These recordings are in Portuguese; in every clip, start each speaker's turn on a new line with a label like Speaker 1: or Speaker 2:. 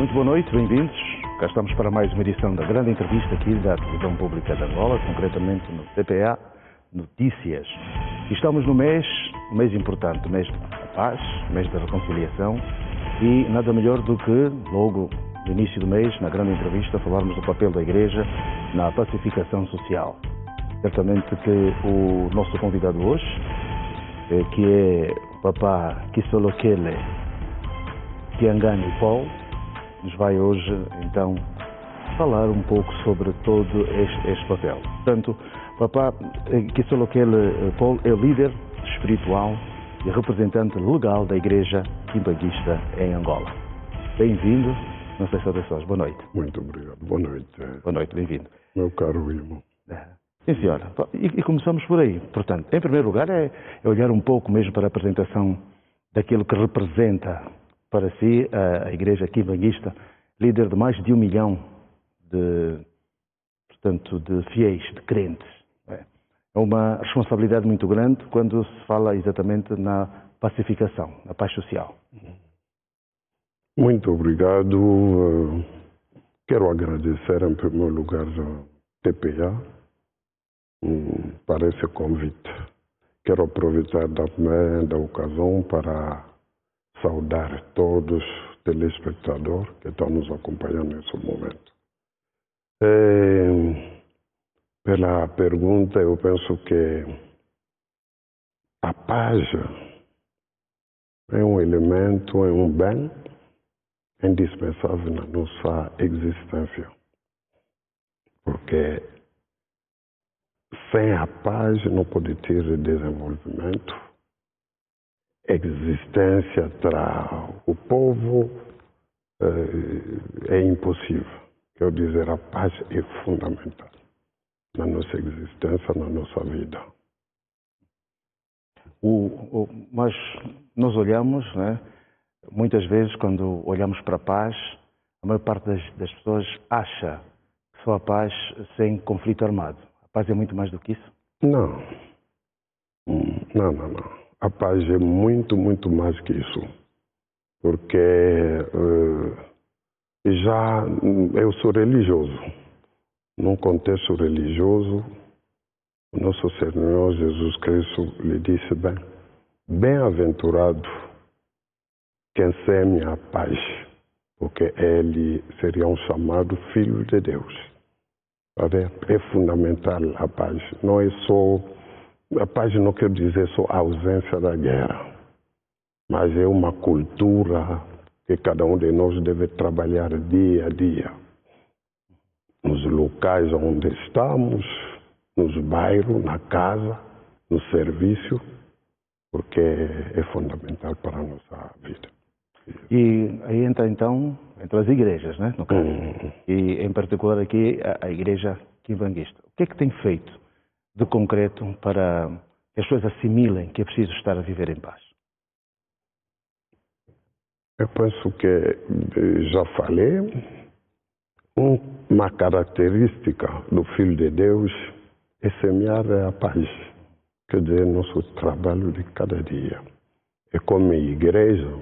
Speaker 1: Muito boa noite, bem-vindos. Cá estamos para mais uma edição da grande entrevista aqui da Televisão Pública de Angola, concretamente no TPA Notícias. E estamos no mês importante, o mês da paz, o mês da reconciliação, e nada melhor do que, logo no início do mês, na grande entrevista, falarmos do papel da Igreja na pacificação social. Certamente que o nosso convidado hoje, que é o Papa Kisolokele Tiangani Paul, nos vai hoje, então, falar um pouco sobre todo este papel. Portanto, Papa Kisolokele Paul é líder espiritual e representante legal da Igreja Kimbanguista em Angola. Bem-vindo, nossas saudações. Boa noite.
Speaker 2: Muito obrigado. Boa noite.
Speaker 1: Boa noite, bem-vindo.
Speaker 2: Meu caro irmão.
Speaker 1: Sim, senhora. E começamos por aí. Portanto, em primeiro lugar, é olhar um pouco mesmo para a apresentação daquilo que representa para si a Igreja Kimbanguista, líder de mais de 1 milhão de fiéis, de crentes. É uma responsabilidade muito grande quando se fala exatamente na pacificação, na paz social.
Speaker 2: Muito obrigado. Quero agradecer em primeiro lugar ao TPA para esse convite. Quero aproveitar também da ocasião para saudar todos os telespectadores que estão nos acompanhando nesse momento. Pela pergunta, eu penso que a paz é um elemento, é um bem indispensável na nossa existência. Porque sem a paz não pode ter desenvolvimento. Existência para o povo é impossível. Quero dizer, a paz é fundamental na nossa existência, na nossa vida.
Speaker 1: Mas nós olhamos, né, muitas vezes, quando olhamos para a paz, a maior parte das pessoas acha que só a paz sem conflito armado. A paz é muito mais do que isso?
Speaker 2: Não. A paz é muito, muito mais que isso. Porque eu sou religioso. Num contexto religioso, o nosso Senhor Jesus Cristo lhe disse bem-aventurado quem semeia a paz, porque ele seria um chamado filho de Deus. É fundamental a paz. Não é só... A paz não quer dizer só a ausência da guerra, mas é uma cultura que cada um de nós deve trabalhar dia a dia. Nos locais onde estamos, nos bairros, na casa, no serviço, porque é fundamental para a nossa vida.
Speaker 1: E aí entra então, entre as igrejas, né, no caso. E em particular aqui a Igreja Kimbanguista. O que é que tem feito de concreto para que as pessoas assimilem que é preciso estar a viver em paz?
Speaker 2: Eu penso que já falei, uma característica do Filho de Deus é semear a paz, quer dizer, nosso trabalho de cada dia. É como igreja,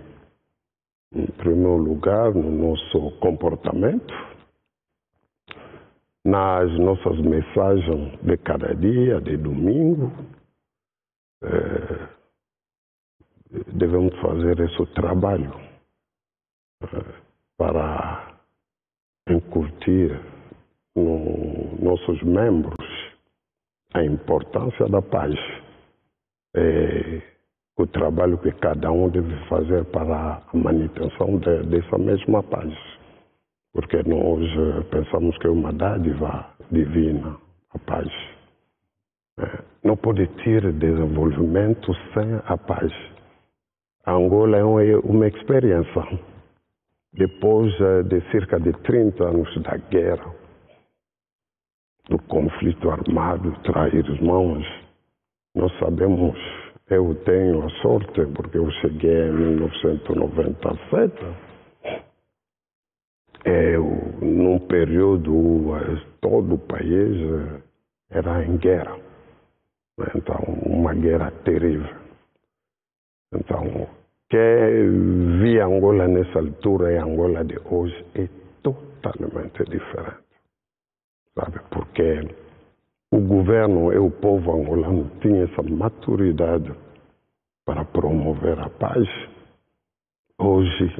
Speaker 2: em primeiro lugar, no nosso comportamento, nas nossas mensagens de cada dia, de domingo, devemos fazer esse trabalho para incutir nos nossos membros a importância da paz, o trabalho que cada um deve fazer para a manutenção dessa mesma paz. Porque nós pensamos que é uma dádiva divina, a paz. Não pode ter desenvolvimento sem a paz. A Angola é uma experiência. Depois de cerca de 30 anos da guerra, do conflito armado, trair irmãos, nós sabemos, eu tenho a sorte, porque eu cheguei em 1997, num período todo o país era em guerra. Então, uma guerra terrível. Então, que vi Angola nessa altura e Angola de hoje é totalmente diferente, sabe? Porque o governo e o povo angolano tinham essa maturidade para promover a paz. Hoje,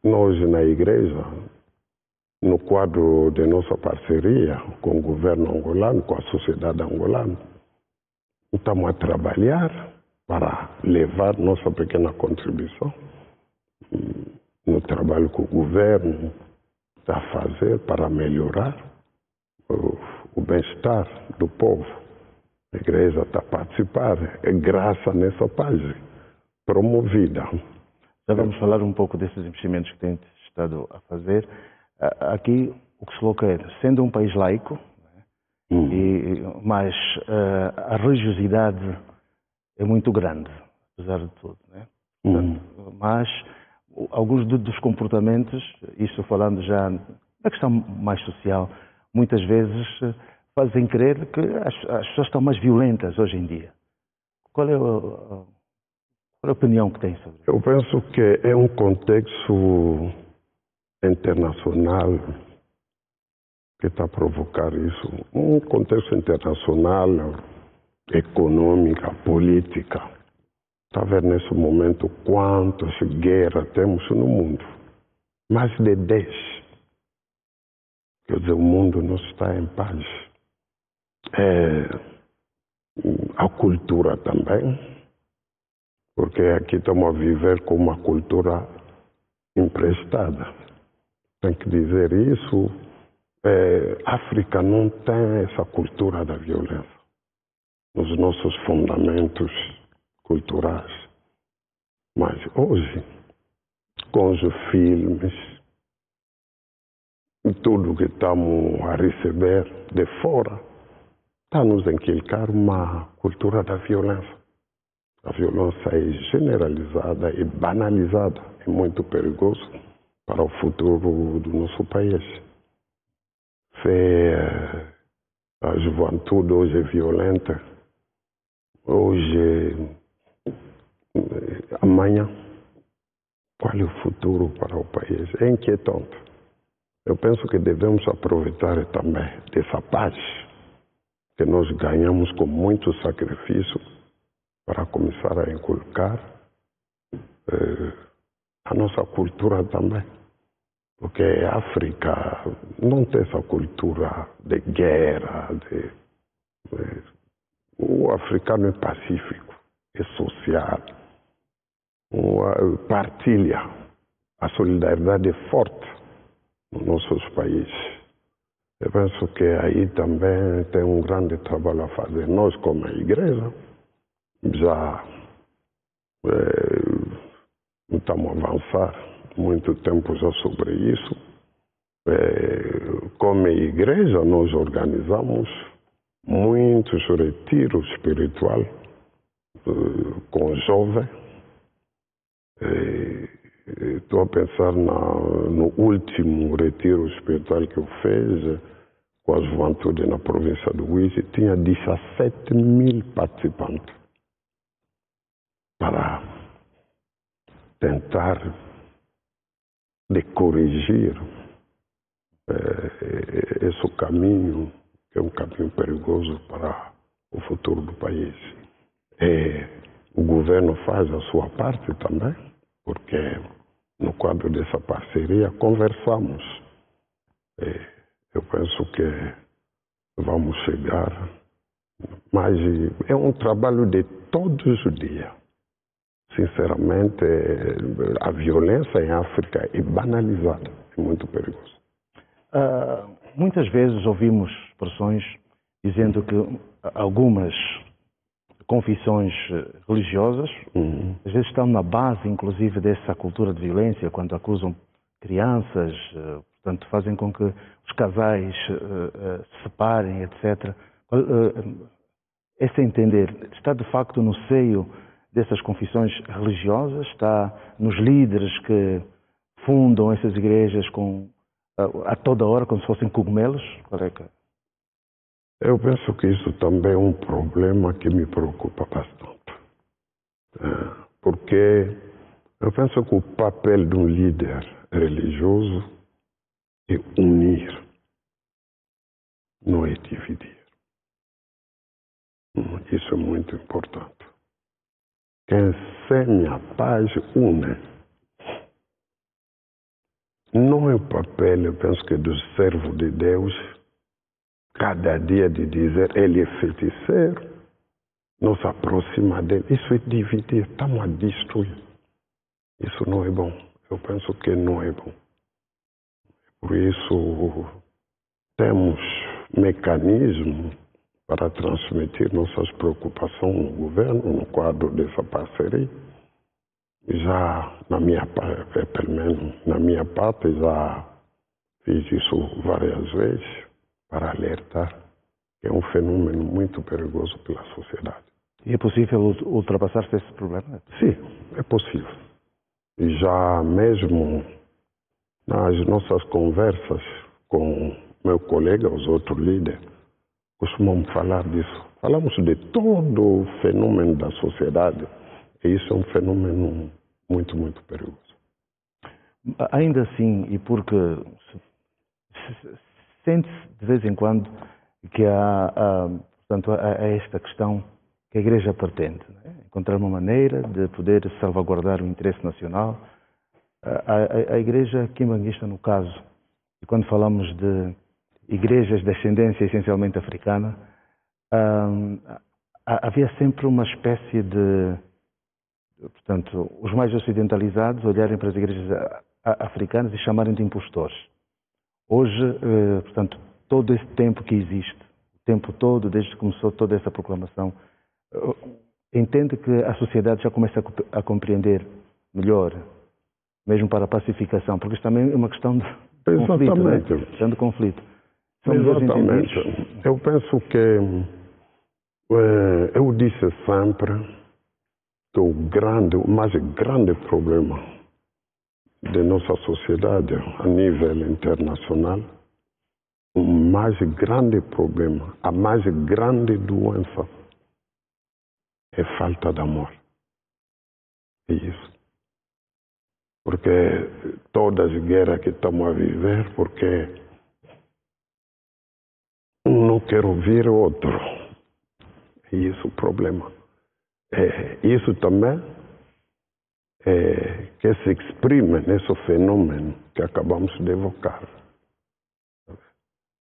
Speaker 2: nós na igreja, no quadro de nossa parceria com o governo angolano, com a sociedade angolana, estamos a trabalhar para levar nossa pequena contribuição no trabalho que o governo está a fazer para melhorar o bem-estar do povo. A igreja está a participar, é graça nessa paz promovida.
Speaker 1: Já vamos falar um pouco desses investimentos que tem estado a fazer. Aqui o que se coloca é, sendo um país laico, mas a religiosidade é muito grande, apesar de tudo, né? Portanto, mas alguns dos comportamentos, isto falando já na questão mais social, muitas vezes fazem crer que as pessoas estão mais violentas hoje em dia. Qual é a opinião que tem sobre isso?
Speaker 2: Eu penso que é um contexto internacional que está a provocar isso. Um contexto internacional, econômica, política. Está a ver nesse momento quantas guerras temos no mundo. Mais de 10. Quer dizer, o mundo não está em paz. A cultura também, porque aqui estamos a viver com uma cultura emprestada. Tem que dizer isso. A África não tem essa cultura da violência nos nossos fundamentos culturais. Mas hoje, com os filmes, e tudo que estamos a receber de fora, está-nos a inculcar uma cultura da violência. A violência é generalizada e banalizada. É muito perigoso para o futuro do nosso país. Se a juventude hoje é violenta, hoje, amanhã, qual é o futuro para o país? É inquietante. Eu penso que devemos aproveitar também dessa paz que nós ganhamos com muito sacrifício para começar a inculcar a nossa cultura também. Porque a África não tem essa cultura de guerra. O africano é pacífico, é social, partilha. A solidariedade é forte nos nossos países. Eu penso que aí também tem um grande trabalho a fazer. Nós, como a igreja, já estamos a avançar muito tempo já sobre isso. Como igreja, nós organizamos muitos retiros espirituais com jovens. Estou a pensar no último retiro espiritual que eu fiz com a juventude na província do Uísque. Tinha 17.000 participantes para tentar de corrigir esse caminho, que é um caminho perigoso para o futuro do país. O governo faz a sua parte também, porque no quadro dessa parceria conversamos. Eu penso que vamos chegar, mas é um trabalho de todos os dias. Sinceramente, a violência em África é banalizada, é muito perigoso.
Speaker 1: Muitas vezes ouvimos expressões dizendo que algumas confissões religiosas às vezes estão na base, inclusive, dessa cultura de violência, quando acusam crianças, portanto, fazem com que os casais se separem, etc. Esse entender está, de facto, no seio dessas confissões religiosas? Está nos líderes que fundam essas igrejas a toda hora, como se fossem cogumelos? Qual é que é?
Speaker 2: Eu penso que isso também é um problema que me preocupa bastante. Porque Eu penso que o papel de um líder religioso é unir, não é dividir. Isso é muito importante. Quem semeia a paz une. Não é o papel, eu penso que do servo de Deus, cada dia de dizer, ele é feiticeiro, nos aproxima dele. Isso é dividir, estamos a destruir. Isso não é bom. Eu penso que não é bom. Por isso, temos mecanismos para transmitir nossas preocupações no governo, no quadro dessa parceria. Já, pelo menos na minha parte, já fiz isso várias vezes para alertar que é um fenômeno muito perigoso pela sociedade.
Speaker 1: E é possível ultrapassar-se esse problema?
Speaker 2: Sim, é possível. E já mesmo nas nossas conversas com meu colega, os outros líderes, costumamos falar disso. Falamos de todo o fenômeno da sociedade. E isso é um fenômeno muito, muito perigoso.
Speaker 1: Ainda assim, e porque sente-se de vez em quando que portanto, há esta questão que a Igreja pretende, né? Encontrar uma maneira de poder salvaguardar o interesse nacional. A Igreja quimbanguista, no caso, e quando falamos de igrejas de ascendência essencialmente africana, havia sempre uma espécie de, portanto, os mais ocidentalizados olharem para as igrejas africanas e chamarem de impostores. Hoje, portanto, todo esse tempo que existe, o tempo todo, desde que começou toda essa proclamação, entende que a sociedade já começa a compreender melhor, mesmo para a pacificação, porque isto também é uma questão de conflito, né? Questão de conflito.
Speaker 2: Exatamente. Eu penso que eu disse sempre que o mais grande problema de nossa sociedade a nível internacional, o mais grande problema, a mais grande doença é falta de amor. É isso. Porque todas as guerras que estamos a viver, porque um não quer ouvir o outro. É isso o problema. Isso também que se exprime nesse fenômeno que acabamos de evocar.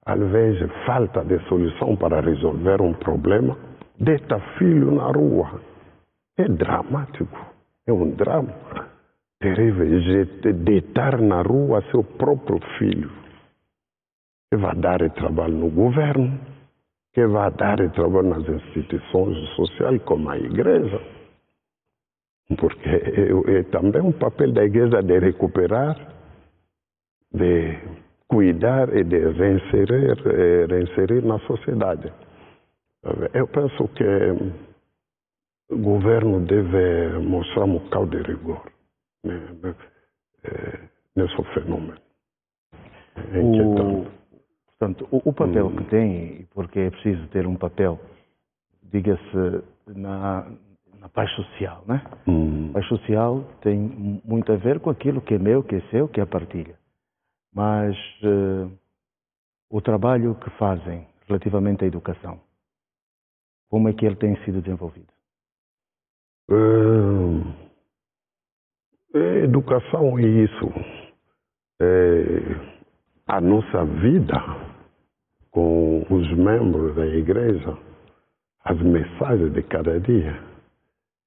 Speaker 2: Às vezes, falta de solução para resolver um problema, deita filho na rua. É dramático, é um drama terrível deitar na rua seu próprio filho, que vai dar trabalho no governo, que vai dar trabalho nas instituições sociais, como a igreja. Porque é também um papel da igreja de recuperar, de cuidar e de reinserir na sociedade. Eu penso que o governo deve mostrar um bocado de rigor nesse fenômeno.
Speaker 1: Portanto, o papel que tem, porque é preciso ter um papel, diga-se, na paz social, né? A paz social tem muito a ver com aquilo que é meu, que é seu, que é a partilha. Mas o trabalho que fazem relativamente à educação, como é que ele tem sido desenvolvido?
Speaker 2: Educação é isso. A nossa vida com os membros da igreja, as mensagens de cada dia.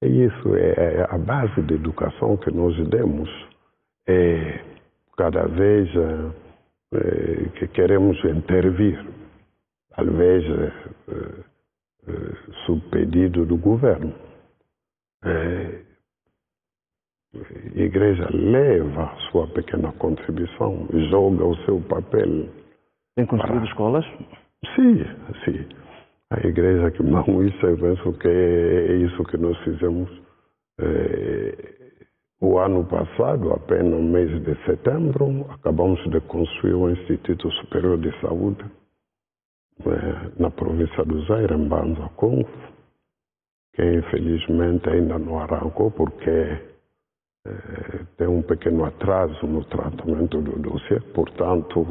Speaker 2: É isso, é a base da educação que nós demos. Cada vez que queremos intervir, às vezes, sob pedido do governo. A igreja leva a sua pequena contribuição, joga o seu papel.
Speaker 1: Tem construído escolas?
Speaker 2: Sim, sim. A igreja que não, isso eu penso que é isso que nós fizemos o ano passado, apenas no mês de setembro, acabamos de construir o Instituto Superior de Saúde na província do Zaire, em Banza, Congo, que infelizmente ainda não arrancou porque tem um pequeno atraso no tratamento do dossiê, portanto,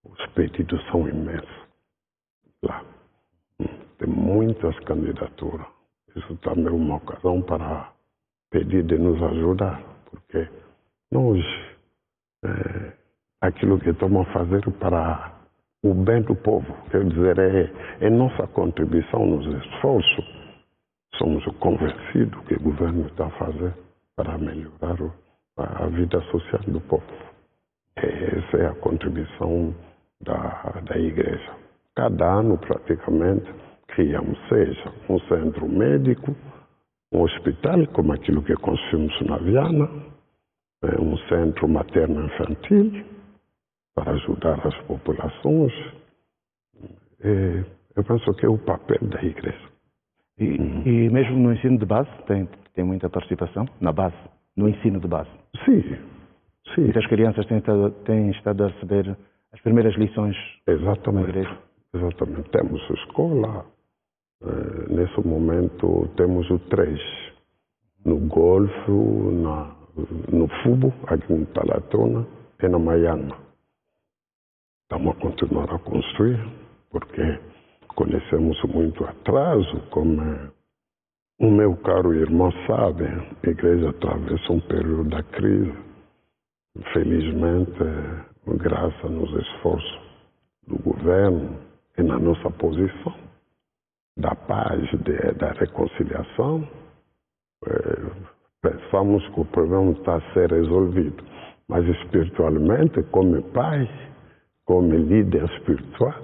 Speaker 2: os pedidos são imensos lá. Tem muitas candidaturas. Isso também é uma ocasião para pedir de nos ajudar, porque nós, aquilo que estamos a fazer para o bem do povo, quer dizer, é nossa contribuição nos esforços. Somos convencidos que o governo está a fazer para melhorar a vida social do povo. Essa é a contribuição da igreja. Cada ano, praticamente, criamos, seja um centro médico, um hospital, como aquilo que construímos na Viana, um centro materno-infantil, para ajudar as populações. Eu penso que é o papel da igreja.
Speaker 1: E mesmo no ensino de base, tem muita participação? Na base, no ensino de base?
Speaker 2: Sim, sim.
Speaker 1: Muitas crianças têm estado a receber as primeiras lições na igreja?
Speaker 2: Exatamente. Temos a escola, nesse momento temos o 3, no Golfo, no Fubo, aqui em Talatona, e na Maiana. Estamos a continuar a construir, porque conhecemos muito atraso, como o meu caro irmão sabe, a igreja atravessa um período da crise. Felizmente, graças nos esforços do governo e na nossa posição, da paz, da reconciliação, pensamos que o problema está a ser resolvido. Mas espiritualmente, como pai, como líder espiritual,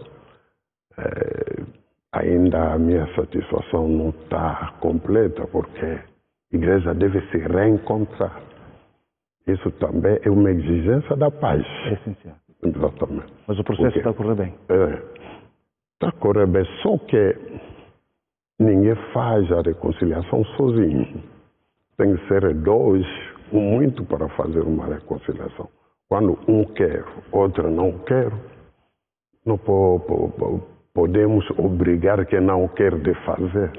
Speaker 2: ainda a minha satisfação não está completa, porque a igreja deve se reencontrar. Isso também é uma exigência da paz.
Speaker 1: É essencial.
Speaker 2: Exatamente.
Speaker 1: Mas o processo está a correr bem.
Speaker 2: Está a correr bem, só que ninguém faz a reconciliação sozinho. Tem que ser dois, muito para fazer uma reconciliação. Quando um quer, outro não quer, não podemos obrigar quem não quer de fazer.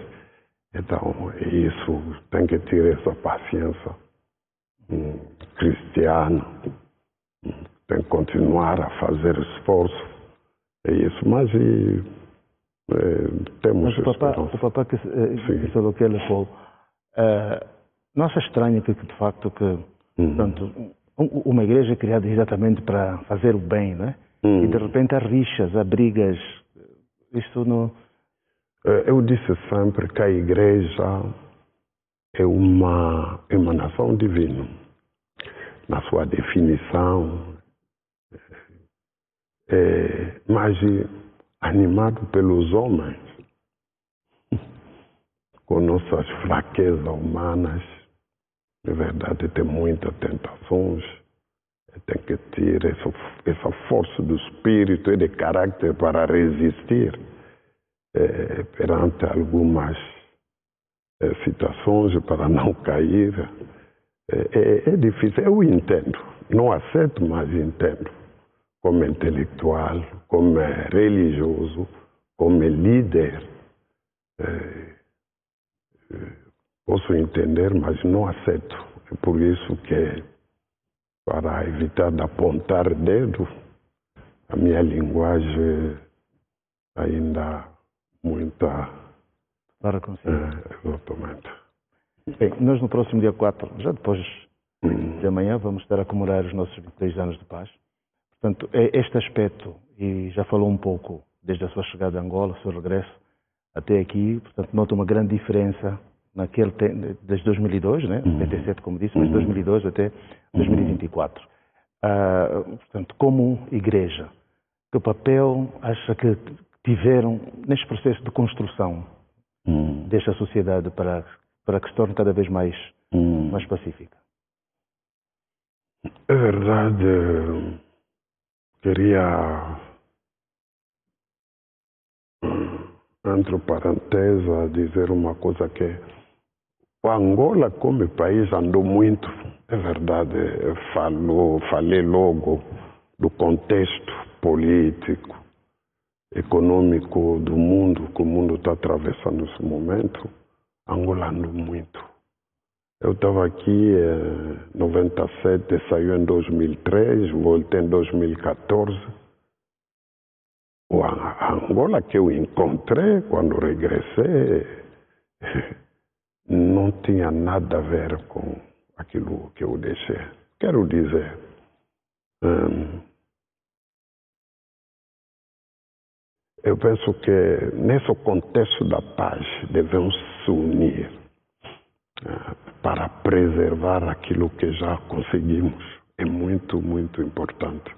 Speaker 2: Então, isso tem que ter essa paciência cristiana. Tem que continuar a fazer esforço. É isso, mas temos esperança.
Speaker 1: O papá que falou que ele falou, não acha estranho que de facto, portanto, uma igreja é criada exatamente para fazer o bem, não é? E de repente há rixas, há brigas. Isto não...
Speaker 2: Eu disse sempre que a igreja é uma emanação divina. Na sua definição, mas animado pelos homens, com nossas fraquezas humanas, na verdade tem muitas tentações, tem que ter essa força do espírito e de caráter para resistir perante algumas situações, para não cair. É difícil, eu entendo, não aceito, mas entendo. Como intelectual, como religioso, como líder, posso entender, mas não aceito. É por isso que, para evitar de apontar dedo, a minha linguagem ainda muita...
Speaker 1: Para conseguir.
Speaker 2: Exatamente.
Speaker 1: Bem, nós no próximo dia 4, já depois de amanhã, vamos estar a comemorar os nossos 23 anos de paz. Portanto, este aspecto, e já falou um pouco desde a sua chegada a Angola, o seu regresso até aqui, portanto, nota uma grande diferença naquele desde 2002, né? 77, como disse, mas 2002 até 2024. Portanto, como igreja, que papel acha que tiveram neste processo de construção desta sociedade para que se torne cada vez mais pacífica?
Speaker 2: É verdade. Queria, entre parênteses, dizer uma coisa que o Angola como país andou muito, é verdade, falei logo do contexto político, econômico do mundo, que o mundo está atravessando nesse momento. Angola andou muito. Eu estava aqui em 97, saiu em 2003, voltei em 2014. A Angola que eu encontrei quando regressei não tinha nada a ver com aquilo que eu deixei. Quero dizer, eu penso que nesse contexto da paz devemos se unir para preservar aquilo que já conseguimos. É muito, muito importante.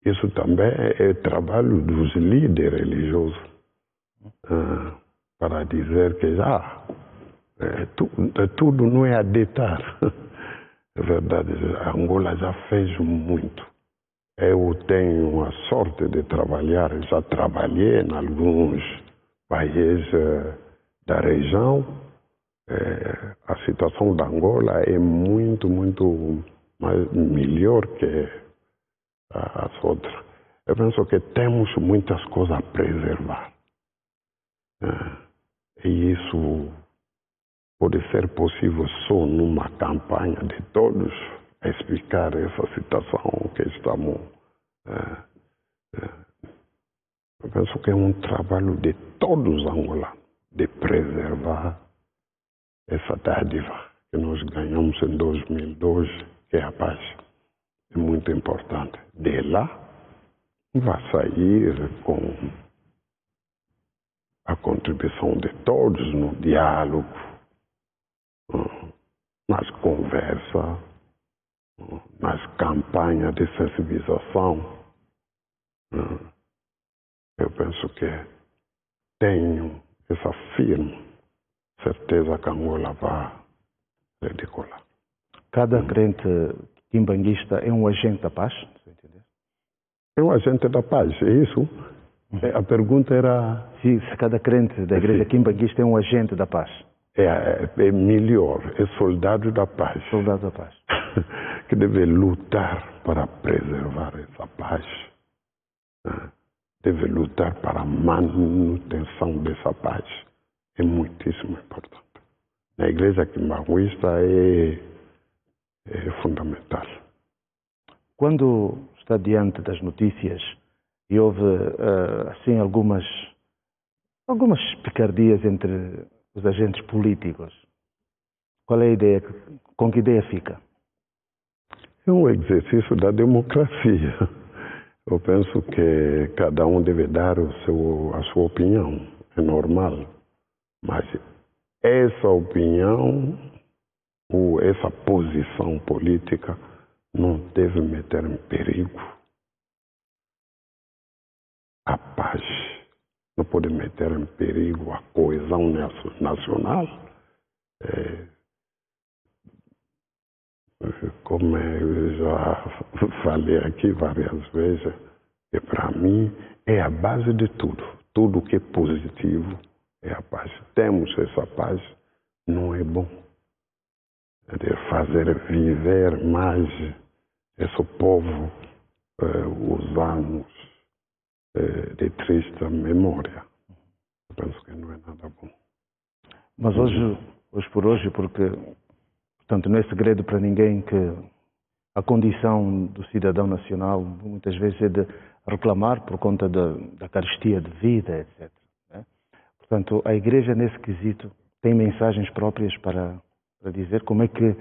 Speaker 2: Isso também é trabalho dos líderes religiosos para dizer que tudo não é a deitar. É verdade, a Angola já fez muito. Eu tenho a sorte de trabalhar, já trabalhei em alguns países da região. A situação da Angola é muito, muito melhor que as outras. Eu penso que temos muitas coisas a preservar. E isso pode ser possível só numa campanha de todos a explicar essa situação que estamos. Eu penso que é um trabalho de todos os angolanos de preservar essa dádiva que nós ganhamos em 2002, que é a paz. É muito importante. De lá, vai sair com a contribuição de todos no diálogo, nas conversas, nas campanhas de sensibilização. Eu penso que tenho essa firme certeza que a Angola vai decolar.
Speaker 1: Cada crente quimbanguista é um agente da paz?
Speaker 2: É um agente da paz, é isso? A pergunta era...
Speaker 1: Se cada crente da igreja quimbanguista é um agente da paz.
Speaker 2: É melhor, é soldado da paz.
Speaker 1: Soldado da paz.
Speaker 2: Que deve lutar para preservar essa paz. Deve lutar para a manutenção dessa paz. É muitíssimo importante. Na igreja quimbanguista é fundamental.
Speaker 1: Quando está diante das notícias e houve assim algumas picardias entre os agentes políticos, qual é a ideia? Com que ideia fica?
Speaker 2: É um exercício da democracia. Eu penso que cada um deve dar a sua opinião. É normal. Mas essa opinião ou essa posição política não deve meter em perigo a paz. Não pode meter em perigo a coesão nacional. Como eu já falei aqui várias vezes, que para mim é a base de tudo. Tudo que é positivo é a paz. Temos essa paz, não é bom. De fazer viver mais esse povo os anos de triste memória. Eu penso que não é nada bom.
Speaker 1: Mas hoje por hoje, porque, portanto, não é segredo para ninguém que a condição do cidadão nacional muitas vezes é de reclamar por conta da carestia de vida, etc. Né? Portanto, a Igreja, nesse quesito, tem mensagens próprias para dizer como é que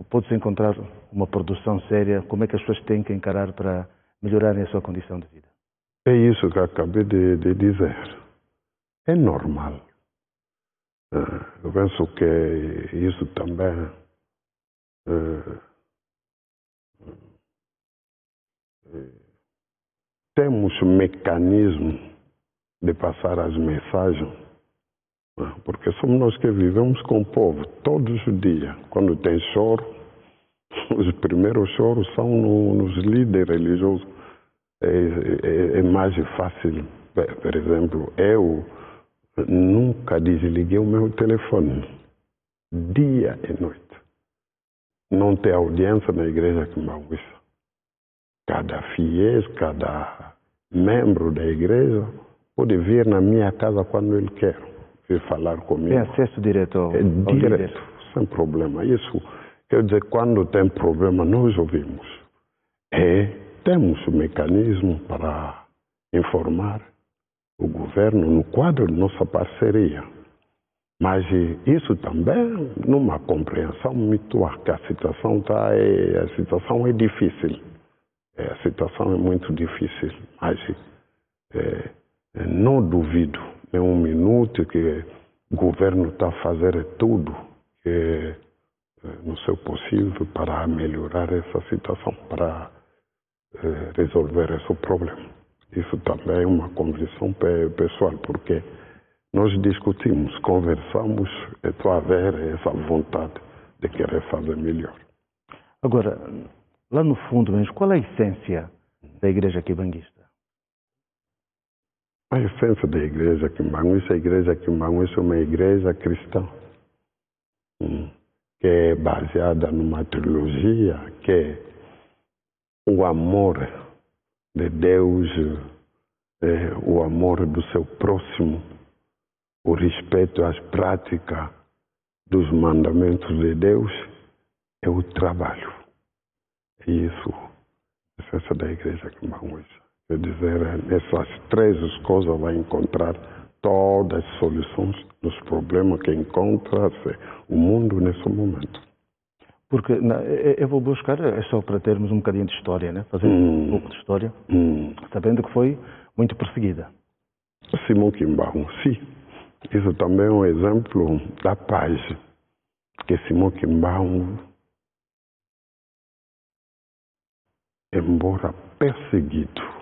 Speaker 1: pode-se encontrar uma produção séria, como é que as pessoas têm que encarar para melhorarem a sua condição de vida.
Speaker 2: É isso que eu acabei de dizer. É normal. Eu penso que isso também temos mecanismo de passar as mensagens, porque somos nós que vivemos com o povo todos os dias. Quando tem choro, os primeiros choros são nos líderes religiosos. É mais fácil, por exemplo, eu nunca desliguei o meu telefone, dia e noite. Não tem audiência na igreja quimbanguista. Cada fiéis, cada membro da igreja pode vir na minha casa quando ele quer. vir falar comigo.
Speaker 1: Tem acesso direto ao
Speaker 2: direto,
Speaker 1: líder?
Speaker 2: sem problema. Isso quer dizer, quando tem problema, nós ouvimos. Temos o mecanismo para informar o governo no quadro de nossa parceria. Mas isso também numa compreensão mútua, que a situação é difícil. A situação é muito difícil, mas não duvido nem um minuto que o governo está a fazer tudo que no seu possível para melhorar essa situação, para resolver esse problema. Isso também é uma convicção pessoal, porque nós discutimos, conversamos, e estou a ver essa vontade de querer fazer melhor.
Speaker 1: Agora, lá no fundo, mesmo, qual é a essência da Igreja Quibanguista?
Speaker 2: A essência da Igreja Quibanguista, é uma igreja cristã, que é baseada numa trilogia, que é o amor de Deus, o amor do seu próximo, o respeito às práticas dos mandamentos de Deus, é o trabalho. E isso, a essência da Igreja Quibanguista. Quer dizer, essas três coisas vai encontrar todas as soluções dos problemas que encontra o mundo nesse momento.
Speaker 1: Porque eu vou buscar, é só para termos um bocadinho de história, né? Fazer um pouco de história, sabendo que foi muito perseguida.
Speaker 2: Simão Kimbangu, sim. Isso também é um exemplo da paz que Simão Kimbangu, embora perseguido,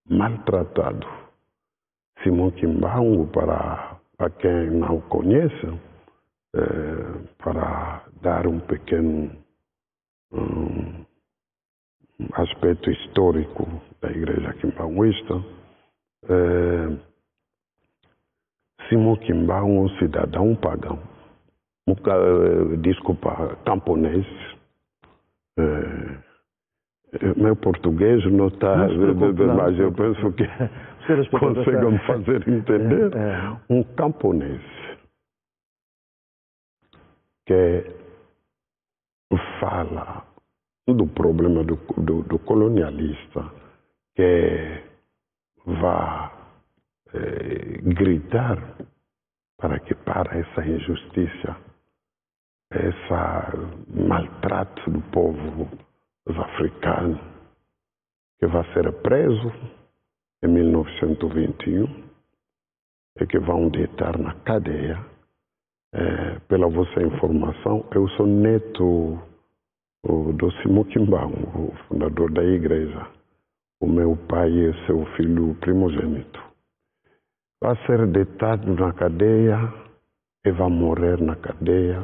Speaker 2: maltratado, Simão Kimbangu, para quem não conhece, para dar um pequeno aspecto histórico da Igreja Quimbanguista, Simão Kimbangu, um cidadão pagão, camponês. Meu português não está, mas eu penso que conseguem me fazer entender. Um camponês que fala do problema do colonialista, que vai gritar para que pare essa injustiça, esse maltrato do povo africano, que vai ser preso em 1921 e que vão deitar na cadeia. Pela vossa informação, eu sou neto do Simão Kimbangu, o fundador da igreja. O meu pai é seu filho primogênito. Vai ser deitado na cadeia e vai morrer na cadeia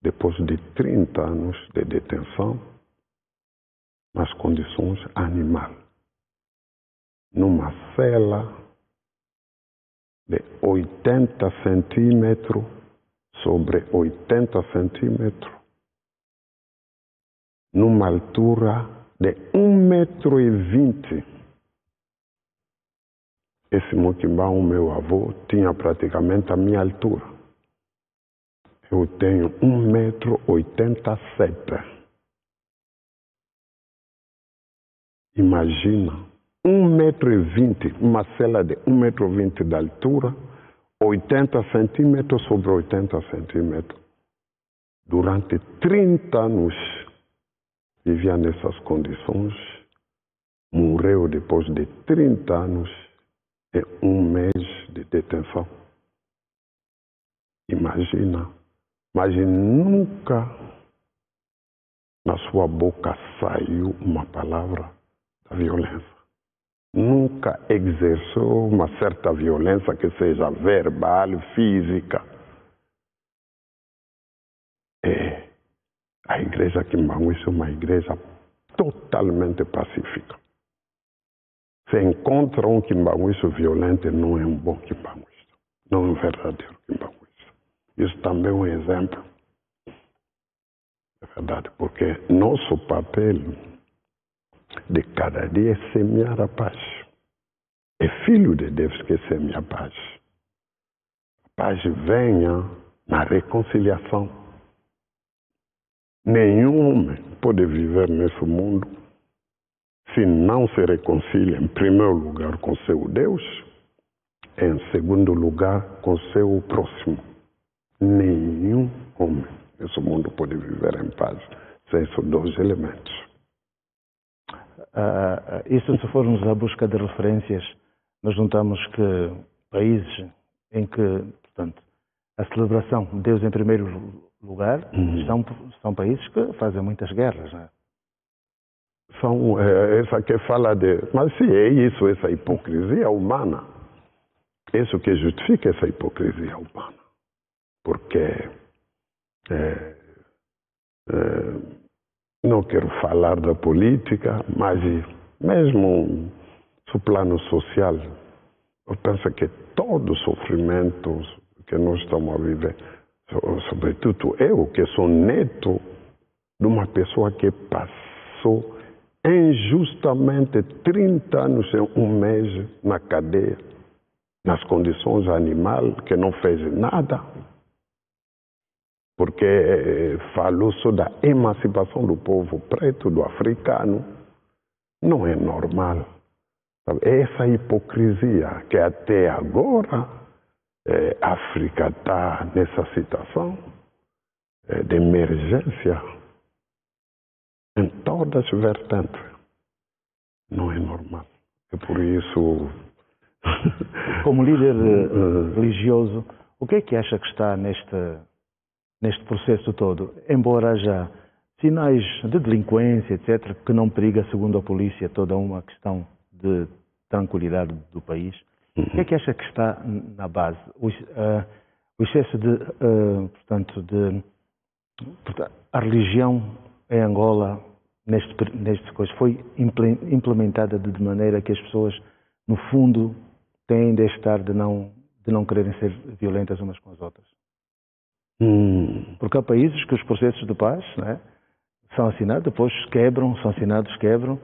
Speaker 2: depois de 30 anos de detenção, nas condições animais, numa cela de 80 centímetros sobre 80 centímetros, numa altura de 1,20 m. Esse Moquimbão, meu avô, tinha praticamente a minha altura. Eu tenho 1,87 m. Imagina, 1,20 m, uma cela de 1,20 m de altura, 80 centímetros sobre 80 centímetros. Durante 30 anos vivia nessas condições, morreu depois de 30 anos e 1 mês de detenção. Imagina, mas nunca na sua boca saiu uma palavra da violência. Nunca exerceu uma certa violência que seja verbal, física. A igreja Quimbangu é uma igreja totalmente pacífica. Se encontra um quimbanguista violento, não é um bom quimbanguista. Não é um verdadeiro quimbanguista. Isso também é um exemplo. É verdade, porque nosso papel de cada dia é semear a paz. É filho de Deus que semeia a paz. A paz venha na reconciliação. Nenhum homem pode viver nesse mundo se não se reconcilia, em primeiro lugar, com seu Deus, em segundo lugar, com seu próximo. Nenhum homem nesse mundo pode viver em paz sem esses dois elementos.
Speaker 1: Isso, se formos à busca de referências, nós notamos que países em que, portanto, a celebração de Deus em primeiro lugar são países que fazem muitas guerras, não é?
Speaker 2: Essa que fala de... Mas sim, é isso, essa hipocrisia humana. Isso que justifica essa hipocrisia humana. Porque não quero falar da política, mas mesmo no plano social, eu penso que todo sofrimento que nós estamos a viver, sobretudo eu, que sou neto de uma pessoa que passou injustamente 30 anos em um mês na cadeia, nas condições animais, que não fez nada, porque falou só da emancipação do povo preto, do africano. Não é normal. Essa hipocrisia que até agora a África está nessa situação de emergência em todas as vertentes. Não é normal. É por isso...
Speaker 1: Como líder religioso, o que é que acha que está neste processo todo? Embora haja sinais de delinquência, etc., que não periga, segundo a polícia, toda uma questão de tranquilidade do país, o que é que acha que está na base? O excesso a religião em Angola, neste coisa, foi implementada de maneira que as pessoas, no fundo, têm de estar de não quererem ser violentas umas com as outras. Porque há países que os processos de paz, não é, são assinados, depois quebram, são assinados, quebram.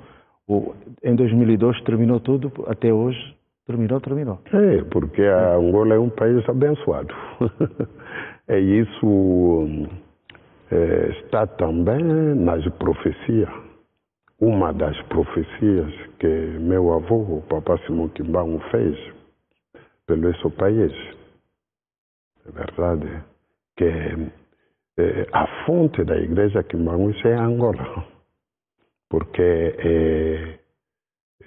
Speaker 1: Em 2002 terminou tudo, até hoje terminou.
Speaker 2: É, porque a Angola é um país abençoado. É isso, está também nas profecias. Uma das profecias que meu avô, o Papa Simão Kimbangu, fez pelo esse país. É verdade que a fonte da igreja Kimbangu é Angola, porque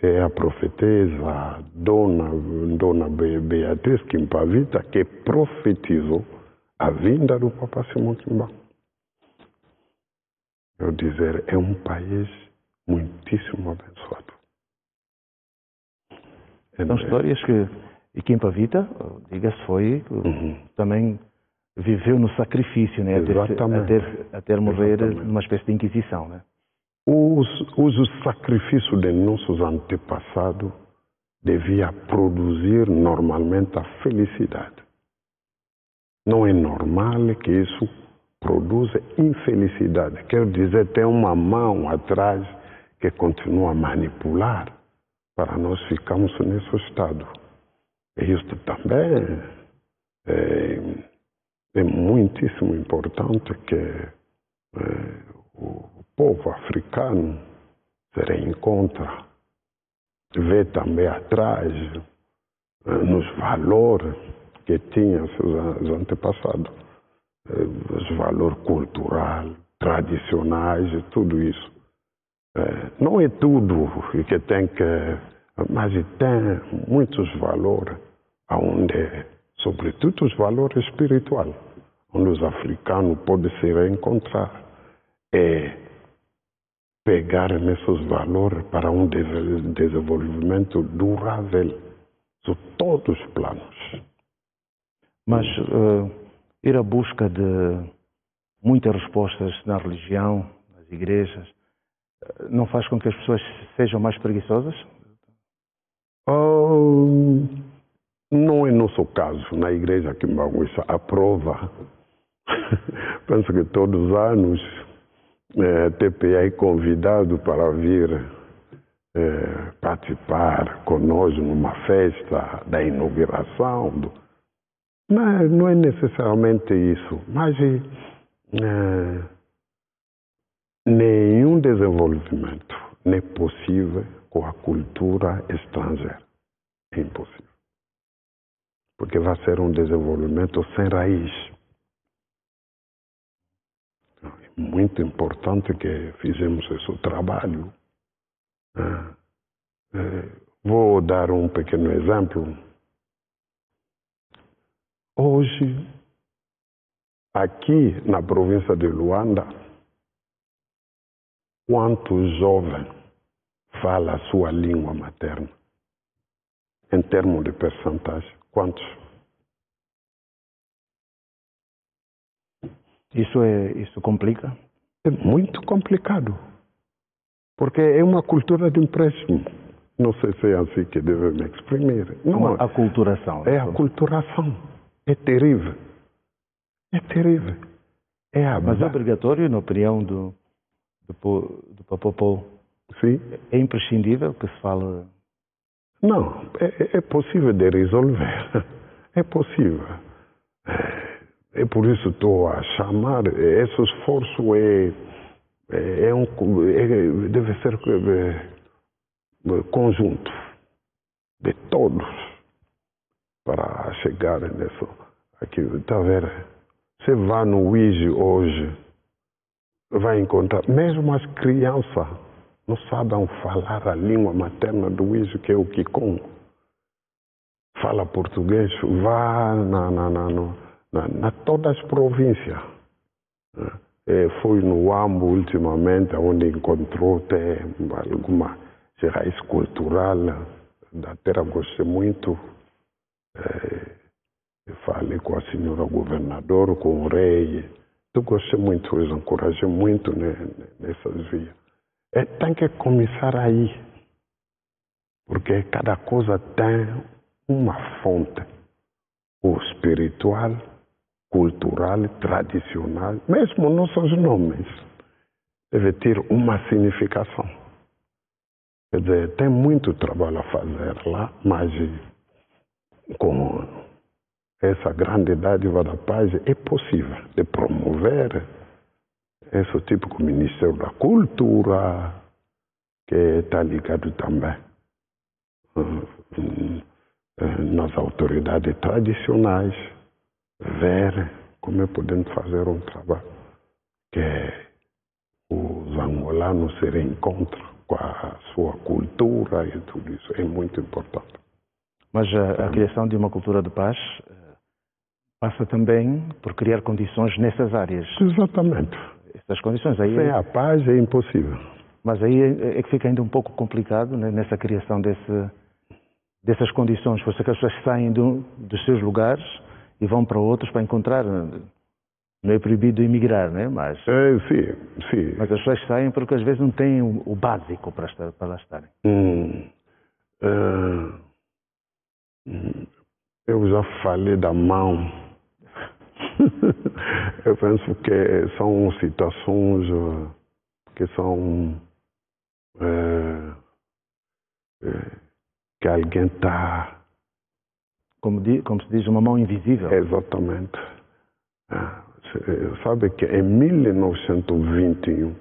Speaker 2: é a profetisa Dona Beatriz Kimpavita que profetizou a vinda do Papa Simão Kimbangu. Eu dizer, é um país muitíssimo abençoado.
Speaker 1: São histórias que Kimpavita, diga-se, foi também viveu no sacrifício, né? Até morrer numa espécie de inquisição, né?
Speaker 2: Os sacrifícios de nossos antepassados devia produzir normalmente a felicidade. Não é normal que isso produza infelicidade. Quer dizer, tem uma mão atrás que continua a manipular para nós ficarmos nesse estado. E isso também é muitíssimo importante que o povo africano se reencontra, vê também atrás nos valores que tinham seus antepassados, os valores culturais, tradicionais e tudo isso. Não é tudo que tem que... Mas tem muitos valores, onde, sobretudo os valores espirituais, onde os africanos podem se reencontrar e pegar nesses valores para um desenvolvimento durável sobre todos os planos.
Speaker 1: Mas ir à busca de muitas respostas na religião, nas igrejas, não faz com que as pessoas sejam mais preguiçosas?
Speaker 2: Não é nosso caso. Na igreja Kimbangu isso aprova. Penso que todos os anos a TPA é convidado para vir participar conosco numa festa da inauguração. Não é necessariamente isso, mas nenhum desenvolvimento não é possível com a cultura estrangeira. É impossível. Porque vai ser um desenvolvimento sem raiz. É muito importante que fizemos esse trabalho. Vou dar um pequeno exemplo. Hoje, aqui na província de Luanda, quantos jovens falam a sua língua materna? Em termos de percentagem, quantos?
Speaker 1: Isso complica?
Speaker 2: É muito complicado, porque é uma cultura de empréstimo. Não sei se é assim que devo me exprimir. Não,
Speaker 1: a aculturação.
Speaker 2: É a aculturação. É terrível. É terrível.
Speaker 1: Mas é obrigatório, na opinião do Papopô?
Speaker 2: Sim.
Speaker 1: É imprescindível que se fale?
Speaker 2: Não, é possível de resolver. É possível. É por isso que estou a chamar. Esse esforço deve ser conjunto de todos para chegar nisso. Aqui, está a ver? Você vai no Wiji hoje, vai encontrar, mesmo as crianças não sabem falar a língua materna do Wiji, que é o Kikongo. Fala português, vá na todas as províncias. Foi no Ambo ultimamente, onde encontrou alguma raiz cultural da terra, gostei muito. Falei com a senhora governadora, com o rei. Eu gostei muito, os encorajei muito nessas vias. Tem que começar aí, porque cada coisa tem uma fonte, o espiritual, cultural, tradicional, mesmo nossos nomes, deve ter uma significação. Quer dizer, tem muito trabalho a fazer lá, mas com essa grande dádiva da paz é possível de promover esse típico Ministério da Cultura, que está ligado também nas autoridades tradicionais, ver como podemos fazer um trabalho que os angolanos se reencontram com a sua cultura e tudo isso. É muito importante.
Speaker 1: Mas a criação de uma cultura de paz passa também por criar condições nessas áreas.
Speaker 2: Exatamente.
Speaker 1: Essas condições aí.
Speaker 2: Sem a paz é impossível.
Speaker 1: Mas aí é que fica ainda um pouco complicado, né, nessa criação dessas condições. Por isso que as pessoas saem dos seus lugares e vão para outros para encontrar. Não é proibido emigrar, né? Mas
Speaker 2: sim.
Speaker 1: Mas as pessoas saem porque às vezes não têm o básico para lá estarem.
Speaker 2: Eu já falei da mão. Eu penso que são situações que são que alguém está...
Speaker 1: Como se diz, uma mão invisível.
Speaker 2: Exatamente. Sabe que em 1921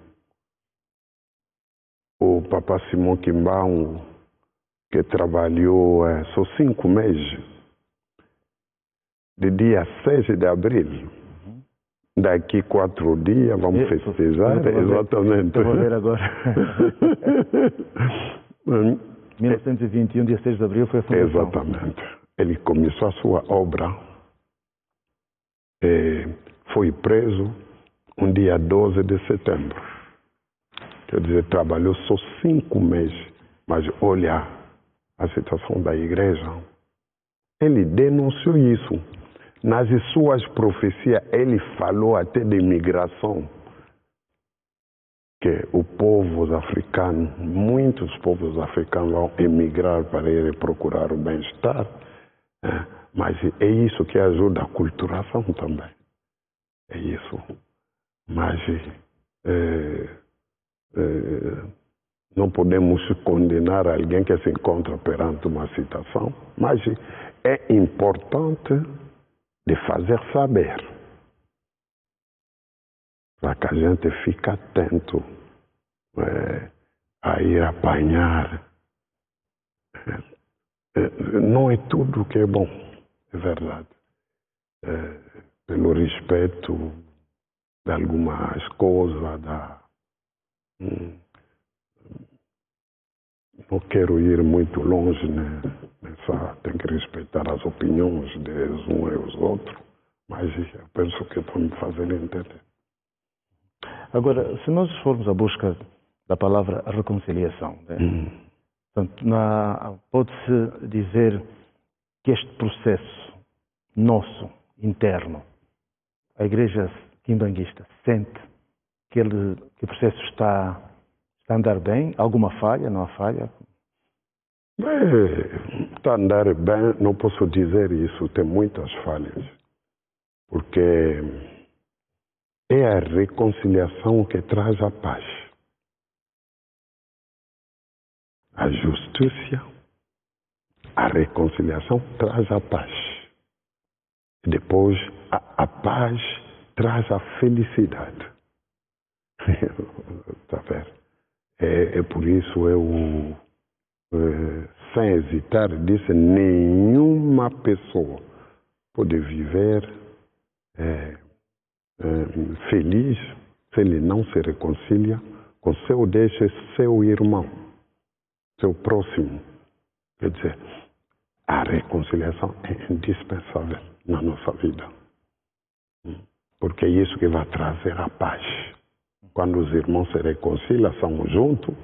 Speaker 2: o Papa Simão Kimbangu, que trabalhou só 5 meses, de dia 6 de abril, daqui 4 dias vamos festejar. Exatamente.
Speaker 1: Eu vou ver agora. 1921, dia 6 de abril, foi a fundação.
Speaker 2: Exatamente. Ele começou a sua obra, foi preso um dia 12 de setembro. Quer dizer, trabalhou só 5 meses, mas olha a situação da igreja. Ele denunciou isso. Nas suas profecias, ele falou até de imigração, que o povo africano, muitos povos africanos vão emigrar para ir procurar o bem-estar, mas é isso que ajuda a aculturação também. É isso. Mas não podemos condenar alguém que se encontra perante uma situação, mas é importante de fazer saber, para que a gente fique atento a ir apanhar. Não é tudo que é bom, é verdade. Pelo respeito de algumas coisas, não quero ir muito longe, né? Tem que respeitar as opiniões dos uns e dos outros, mas eu penso que estão me fazendo entender.
Speaker 1: Agora, se nós formos à busca da palavra reconciliação, né? Portanto, pode-se dizer que este processo nosso, interno, a Igreja quimbanguista sente que o processo está a andar bem? Alguma falha? Não há falha?
Speaker 2: Está a andar bem, não posso dizer isso, tem muitas falhas. Porque é a reconciliação que traz a paz. A justiça, a reconciliação traz a paz. Depois, a paz traz a felicidade. Está vendo? É por isso eu, sem hesitar, disse: nenhuma pessoa pode viver feliz se ele não se reconcilia com seu irmão, seu próximo. Quer dizer, a reconciliação é indispensável na nossa vida. Porque é isso que vai trazer a paz. Quando os irmãos se reconciliam, são juntos,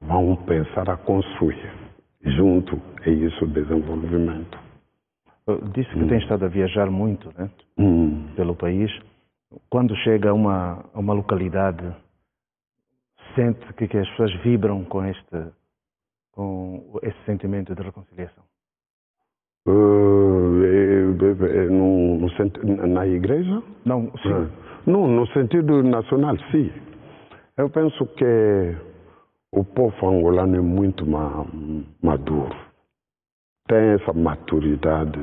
Speaker 2: vão pensar a construir. Junto é isso o desenvolvimento.
Speaker 1: Disse que tem estado a viajar muito, né? Pelo país. Quando chega a uma localidade, sente que as pessoas vibram com esse sentimento de reconciliação?
Speaker 2: Na igreja?
Speaker 1: Não, sim.
Speaker 2: Não, no sentido nacional, sim. Eu penso que o povo angolano é muito maduro. Tem essa maturidade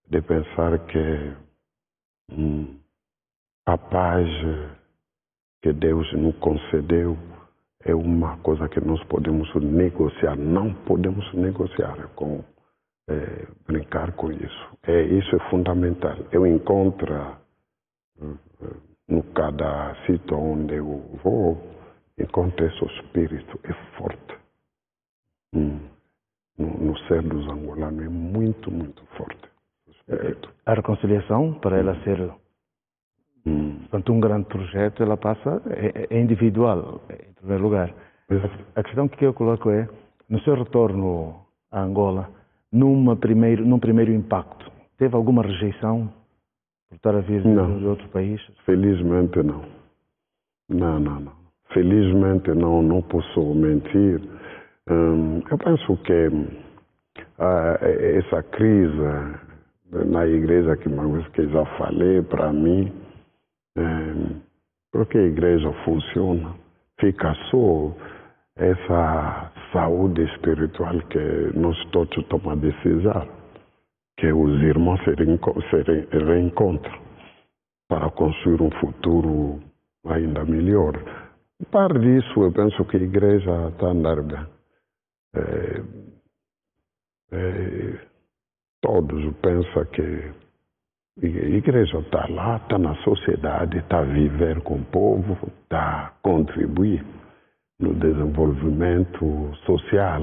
Speaker 2: de pensar que a paz que Deus nos concedeu é uma coisa que nós podemos negociar. Não podemos negociar brincar com isso. Isso é fundamental. Eu encontro, no cada sítio onde eu vou, encontro esse espírito. É forte. No ser dos angolanos é muito, muito forte.
Speaker 1: A reconciliação, para ela ser portanto, um grande projeto, ela passa, é individual, em primeiro lugar. A questão que eu coloco é, no seu retorno a Angola, num primeiro impacto, teve alguma rejeição por estar a vir de outro país?
Speaker 2: Felizmente não. Não. Felizmente não posso mentir. Eu penso que essa crise na igreja que já falei, para mim, porque a igreja funciona, fica só essa saúde espiritual que nós todos tomamos decisão, que os irmãos se reencontram para construir um futuro ainda melhor. A par disso, eu penso que a igreja está a andar bem. Todos pensam que a igreja está lá, está na sociedade, está a viver com o povo, está a contribuir no desenvolvimento social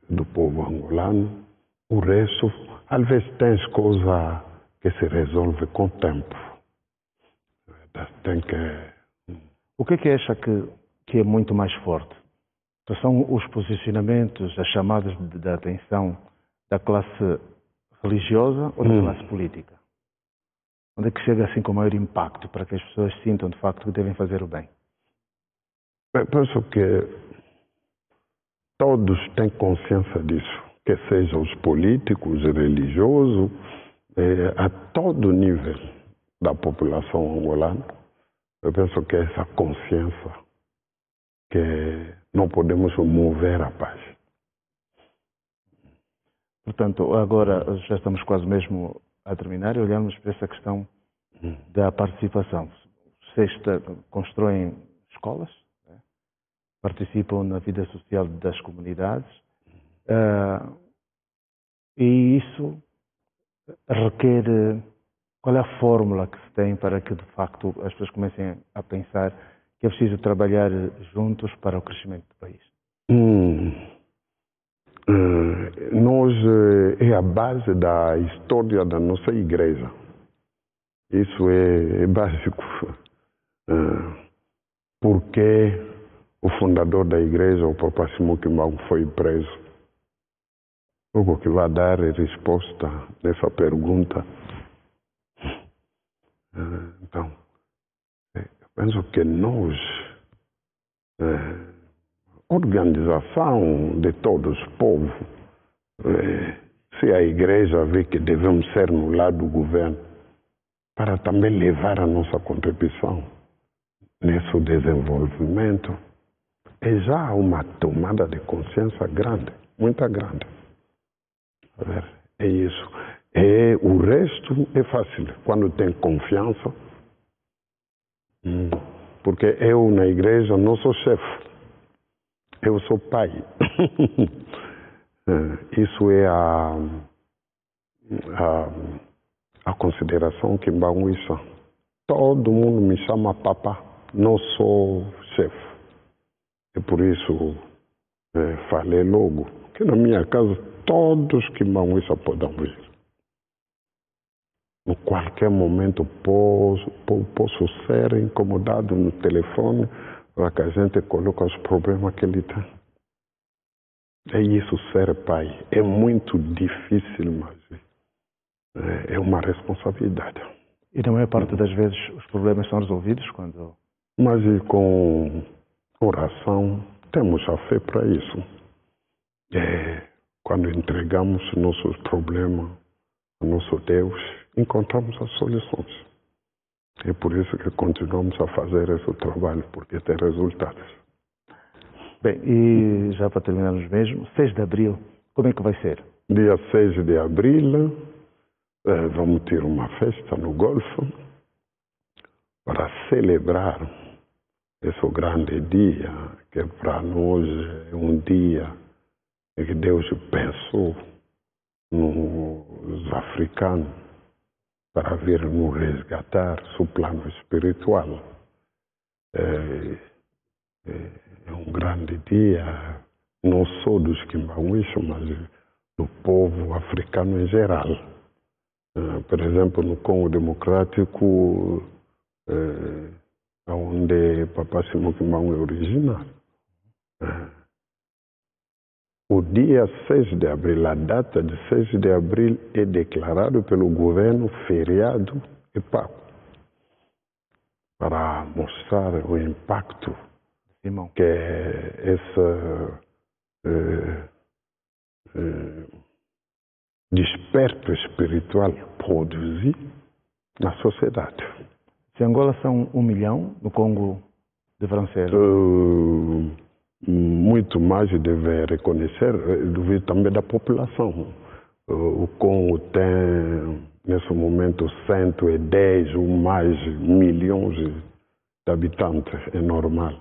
Speaker 2: do povo angolano. O resto, às vezes, tem coisas que se resolvem com o tempo.
Speaker 1: O que acha que é muito mais forte? São os posicionamentos, as chamadas de atenção da classe religiosa ou da classe política? Onde é que chega assim com maior impacto para que as pessoas sintam de facto que devem fazer o bem?
Speaker 2: Eu penso que todos têm consciência disso, que sejam os políticos, os religiosos, a todo nível da população angolana. Eu penso que é essa consciência que não podemos mover a paz.
Speaker 1: Portanto, agora já estamos quase mesmo a terminar e olhamos para essa questão da participação. Vocês constroem escolas, né? Participam na vida social das comunidades e isso requer... Qual é a fórmula que se tem para que, de facto, as pessoas comecem a pensar que é preciso trabalhar juntos para o crescimento do país?
Speaker 2: Nós, é a base da história da nossa igreja. Isso é básico. Porque o fundador da igreja, o Papa Simão Kimbangu, foi preso? O que vai dar resposta nessa pergunta. Então, eu penso que nós, organização de todos os povos, se a igreja vê que devemos ser no lado do governo, para também levar a nossa contribuição nesse desenvolvimento, é já uma tomada de consciência grande, muito grande. É isso. O resto é fácil, quando tem confiança. Porque eu, na igreja, não sou chefe. Eu sou pai. Isso é a consideração que Kimbangu isso. Todo mundo me chama papá. Não sou chefe. E por isso, falei logo que na minha casa todos Kimbangu isso podem vir. Em qualquer momento posso ser incomodado no telefone para que a gente coloque os problemas que ele tem. É isso ser pai. É muito difícil, mas é uma responsabilidade.
Speaker 1: E na maior parte das vezes os problemas são resolvidos quando...
Speaker 2: Mas com oração temos a fé para isso. Quando entregamos nossos problemas ao nosso Deus, encontramos as soluções. É por isso que continuamos a fazer esse trabalho, porque tem resultados.
Speaker 1: Bem, e já para terminarmos mesmo, 6 de abril, como é que vai ser?
Speaker 2: Dia 6 de abril, vamos ter uma festa no Golfo para celebrar esse grande dia, que para nós é um dia que Deus pensou nos africanos para vir nos resgatar do plano espiritual. É um grande dia, não só dos Kimbanguis, mas do povo africano em geral. Por exemplo, no Congo Democrático, onde Papa Simão Kimbangu é originário. O dia 6 de abril, a data de 6 de abril é declarado pelo governo feriado e pago, para mostrar o impacto que esse desperto espiritual produzir na sociedade.
Speaker 1: Se Angola são 1 milhão, no Congo deverão ser...
Speaker 2: muito mais deve reconhecer, devido também da população. O Congo tem, nesse momento, 110 ou mais milhões de habitantes, é normal,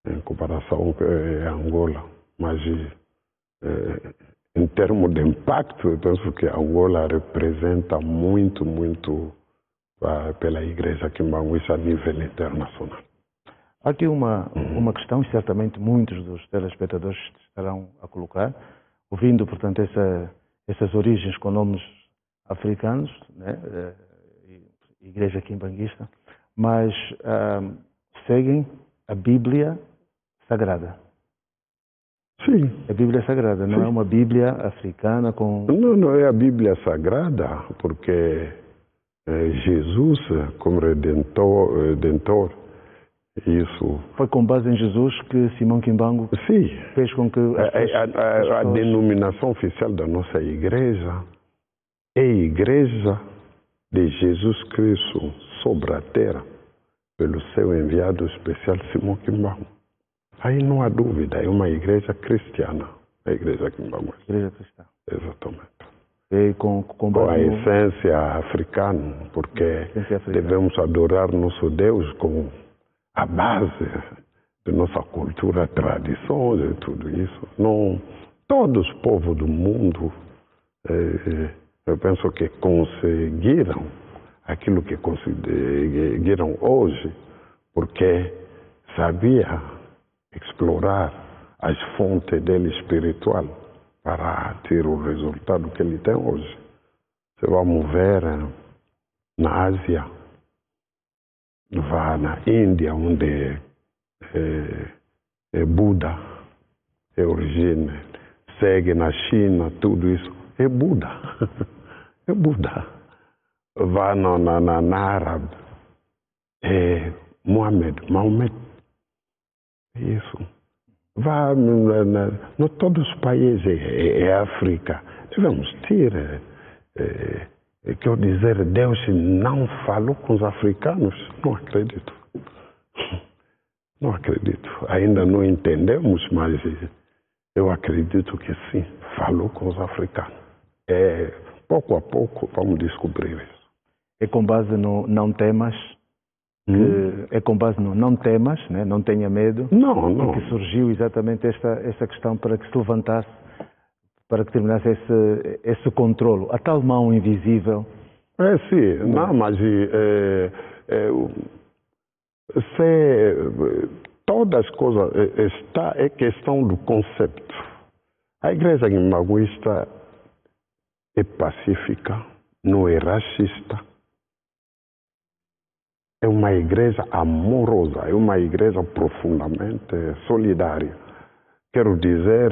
Speaker 2: em comparação com Angola. Mas, em termos de impacto, eu penso que Angola representa muito pela Igreja Kimbangu a nível internacional.
Speaker 1: Há aqui uma questão, e certamente muitos dos telespectadores estarão a colocar, ouvindo, portanto, essas origens com nomes africanos, né? Igreja Kimbanguista, mas seguem a Bíblia Sagrada.
Speaker 2: Sim.
Speaker 1: A Bíblia Sagrada, não é uma Bíblia africana com...
Speaker 2: Não é a Bíblia Sagrada, porque Jesus, como Redentor, isso...
Speaker 1: Foi com base em Jesus que Simão Kimbangu fez com que...
Speaker 2: A denominação oficial da nossa igreja é a Igreja de Jesus Cristo sobre a terra, pelo seu enviado especial Simão Kimbangu. Aí não há dúvida, é uma igreja cristiana. A igreja Kimbanguê.
Speaker 1: Igreja cristã.
Speaker 2: Exatamente.
Speaker 1: E com
Speaker 2: a essência africana, porque devemos adorar nosso Deus com a base de nossa cultura, tradições e tudo isso. Não, todos os povos do mundo, eu penso que conseguiram aquilo que conseguiram hoje, porque sabia explorar as fontes dele espiritual para ter o resultado que ele tem hoje. Se vamos ver na Ásia, vá na Índia, onde Buda é origem, segue na China, tudo isso é Buda. É Buda. Vá na Árabe, é Maomé. Isso. Vá em todos os países, é África. Devemos ter, quer dizer, Deus não falou com os africanos. Não acredito. Não acredito. Ainda não entendemos, mas eu acredito que sim, falou com os africanos. Pouco a pouco vamos descobrir isso.
Speaker 1: É com base no não temas? É com base no não temas, né? Não tenha medo.
Speaker 2: Não.
Speaker 1: Que surgiu exatamente essa questão para que se levantasse, para que terminasse esse controlo. A tal mão invisível.
Speaker 2: Sim. Não, mas todas as coisas é questão do conceito. A igreja guimaguista é pacífica, não é racista. É uma igreja amorosa, é uma igreja profundamente solidária. Quero dizer,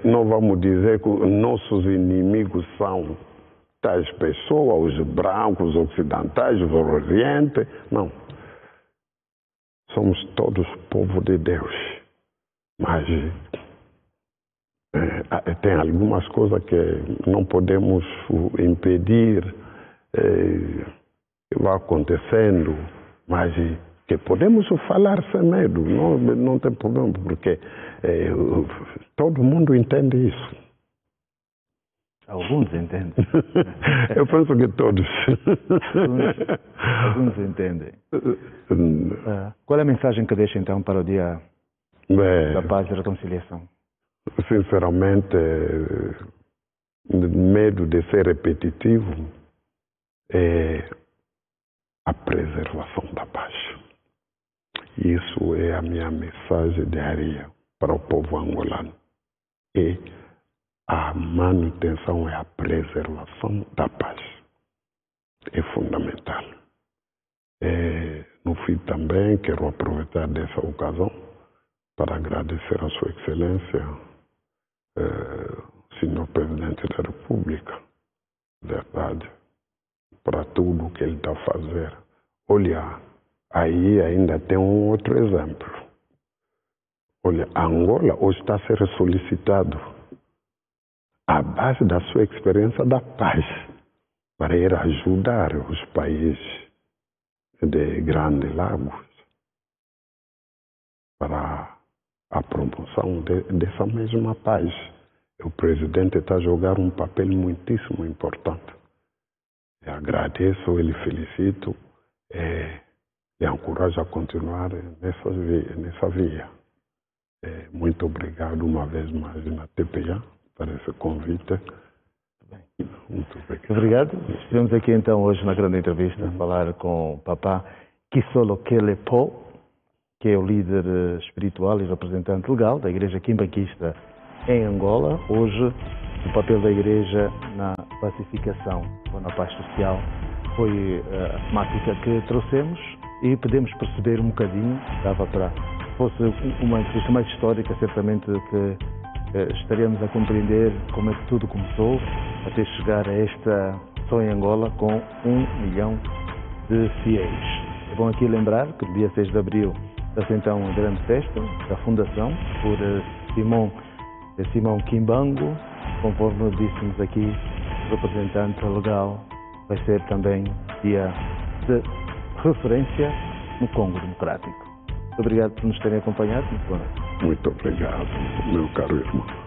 Speaker 2: não vamos dizer que nossos inimigos são tais pessoas, os brancos, os ocidentais, os orientes. Não. Somos todos povo de Deus. Mas tem algumas coisas que não podemos impedir que vai acontecendo, mas que podemos falar sem medo, não tem problema, porque todo mundo entende isso.
Speaker 1: Alguns entendem.
Speaker 2: Eu penso que todos.
Speaker 1: Alguns entendem. Qual é a mensagem que deixa então para o dia da paz e reconciliação?
Speaker 2: Sinceramente, medo de ser repetitivo, é a preservação da paz. Isso é a minha mensagem diária para o povo angolano. E a manutenção é a preservação da paz. É fundamental. No fim também quero aproveitar dessa ocasião para agradecer a Sua Excelência, Senhor Presidente da República, verdade, para tudo que ele está a fazer. Olha, aí ainda tem um outro exemplo. Olha, Angola hoje está a ser solicitado à base da sua experiência da paz para ir ajudar os países de Grandes Lagos para a promoção dessa mesma paz. O presidente está a jogar um papel muitíssimo importante. Eu agradeço, ele felicito e encorajo a continuar nessa via. Muito obrigado uma vez mais na TPA para esse convite. Muito
Speaker 1: obrigado. Estivemos aqui então hoje na grande entrevista a falar com o Papa Kisolo Kelepo, que é o líder espiritual e representante legal da Igreja Kimbanguista em Angola. Hoje, o papel da Igreja na pacificação ou na paz social foi a temática que trouxemos e podemos perceber um bocadinho, dava para fosse uma entrevista mais histórica, certamente que estaríamos a compreender como é que tudo começou até chegar a esta só em Angola com 1 milhão de fiéis. É bom aqui lembrar que no dia 6 de abril está então a grande festa da fundação por Simão Kimbangu, conforme dissemos aqui, representante legal, vai ser também dia de referência no Congo Democrático. Muito obrigado por nos terem acompanhado. Muito boa noite.
Speaker 2: Muito obrigado, meu caro irmão.